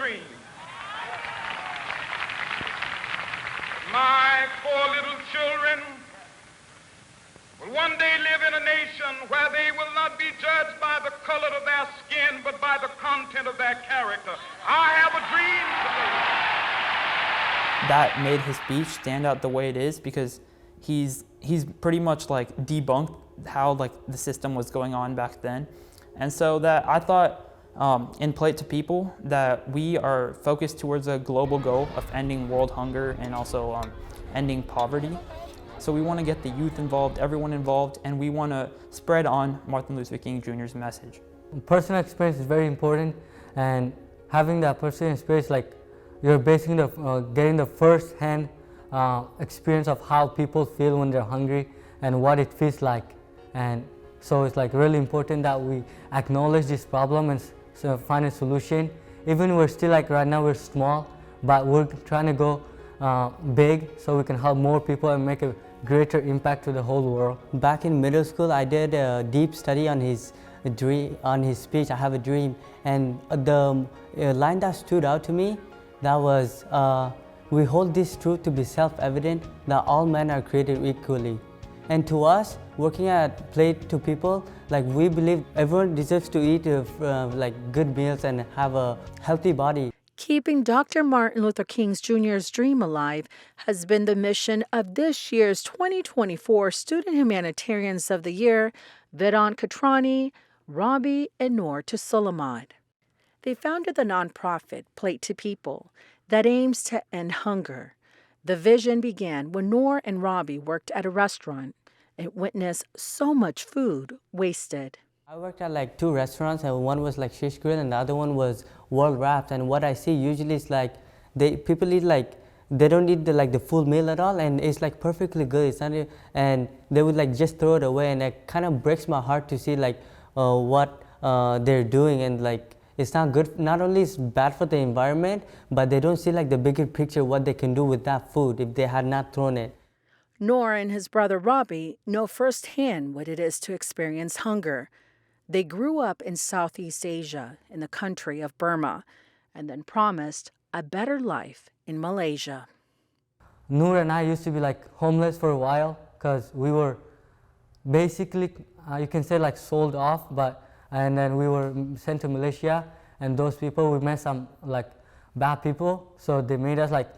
dream. My poor little children will one day live in a nation where they will not be judged by the color of their skin, but by the content of their character. I have a dream today. That made his speech stand out the way it is because he's pretty much like debunked how like the system was going on back then. And so that I thought in Play It to People that we are focused towards a global goal of ending world hunger and also ending poverty. So we want to get the youth involved, everyone involved, and we want to spread on Martin Luther King Jr.'s message. Personal experience is very important, and having that personal experience, like you're basically getting the first-hand experience of how people feel when they're hungry and what it feels like. And so it's like really important that we acknowledge this problem and find a solution. Even we're still like right now we're small, but we're trying to go big so we can help more people and make a greater impact to the whole world. Back in middle school, I did a deep study on his speech, I Have a Dream, and the line that stood out to me, that was, we hold this truth to be self-evident that all men are created equally. And to us, working at Play It to People, like we believe everyone deserves to eat like good meals and have a healthy body. Keeping Dr. Martin Luther King Jr.'s dream alive has been the mission of this year's 2024 Student Humanitarians of the Year, Vedant Kathrani, Robi, and Noor Tozulahmad. They founded the nonprofit Play It to People that aims to end hunger. The vision began when Noor and Robi worked at a restaurant and witnessed so much food wasted. I worked at like 2 restaurants, and one was like Shish Grill and the other one was World Wrapped. And what I see usually is like people eat like, they don't eat the full meal at all, and it's like perfectly good. It's not, and they would like just throw it away, and it kind of breaks my heart to see like what they're doing, and like it's not good. Not only it's bad for the environment, but they don't see like the bigger picture, what they can do with that food if they had not thrown it. Noor and his brother Robi know firsthand what it is to experience hunger. They grew up in Southeast Asia, in the country of Burma, and then promised a better life in Malaysia. Noor and I used to be like homeless for a while because we were basically, you can say like sold off, and then we were sent to Malaysia, and those people, we met some like bad people, so they made us like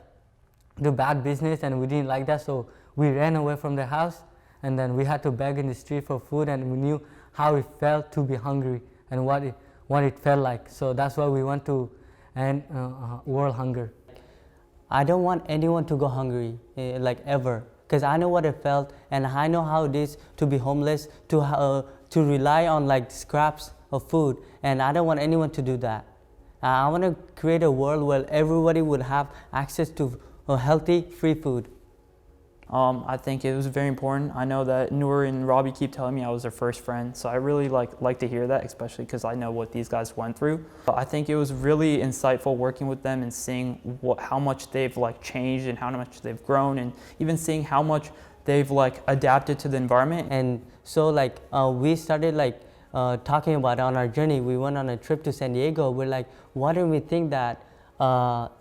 do bad business, and we didn't like that, so we ran away from the house, and then we had to beg in the street for food, and we knew how it felt to be hungry and what it felt like. So that's why we want to end world hunger. I don't want anyone to go hungry, like ever, because I know what it felt, and I know how it is to be homeless, to rely on like scraps of food, and I don't want anyone to do that. I want to create a world where everybody would have access to healthy, free food. I think it was very important. I know that Noor and Robi keep telling me I was their first friend, so I really like to hear that, especially because I know what these guys went through. I think it was really insightful working with them and seeing how much they've like changed and how much they've grown, and even seeing how much they've like adapted to the environment. And so like we started like talking about on our journey. We went on a trip to San Diego. We're like, why don't we think that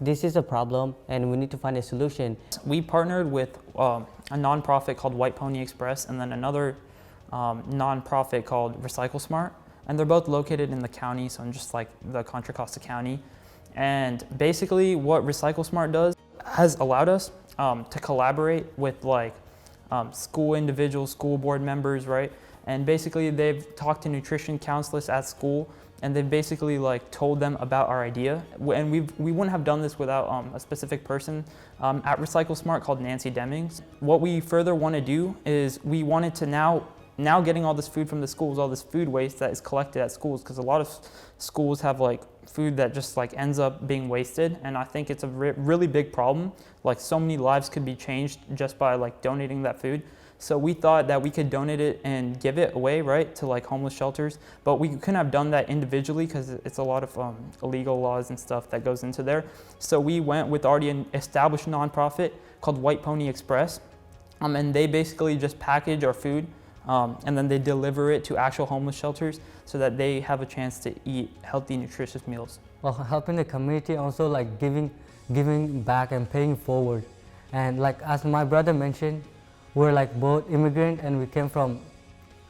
this is a problem and we need to find a solution? We partnered with a nonprofit called White Pony Express and then another nonprofit called Recycle Smart, and they're both located in the county, so in just like the Contra Costa County. And basically what Recycle Smart does has allowed us to collaborate with like school individuals, school board members, right? And basically they've talked to nutrition counselors at school, and they've basically like told them about our idea. And we wouldn't have done this without a specific person at Recycle Smart called Nancy Demings. What we further want to do is we wanted to now getting all this food from the schools, all this food waste that is collected at schools, because a lot of schools have like food that just like ends up being wasted, and I think it's a really big problem. Like so many lives could be changed just by like donating that food. So we thought that we could donate it and give it away, right, to like homeless shelters, but we couldn't have done that individually because it's a lot of illegal laws and stuff that goes into there. So we went with already an established nonprofit called White Pony Express, and they basically just package our food and then they deliver it to actual homeless shelters so that they have a chance to eat healthy, nutritious meals. helping the community, also like giving back and paying forward. And like as my brother mentioned, we're like both immigrant, and we came from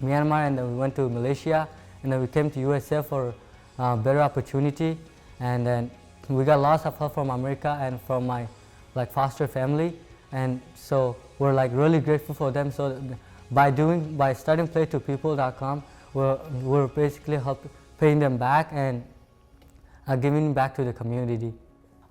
Myanmar, and then we went to Malaysia, and then we came to USA for better opportunity. And then we got lots of help from America and from my like foster family, and so we're like really grateful for them. So by starting play2people.com, we're basically paying them back and giving back to the community.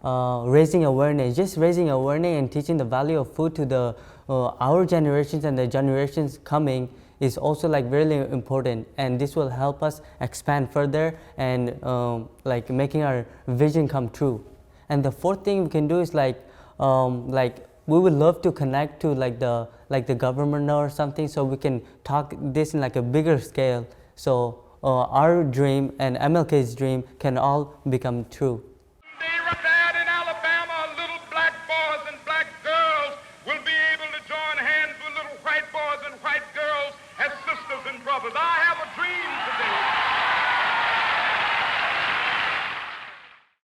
Raising awareness, just raising awareness and teaching the value of food to the our generations and the generations coming is also like really important, and this will help us expand further and like making our vision come true. And the fourth thing we can do is like we would love to connect to like the government or something, so we can talk this in like a bigger scale, so our dream and MLK's dream can all become true.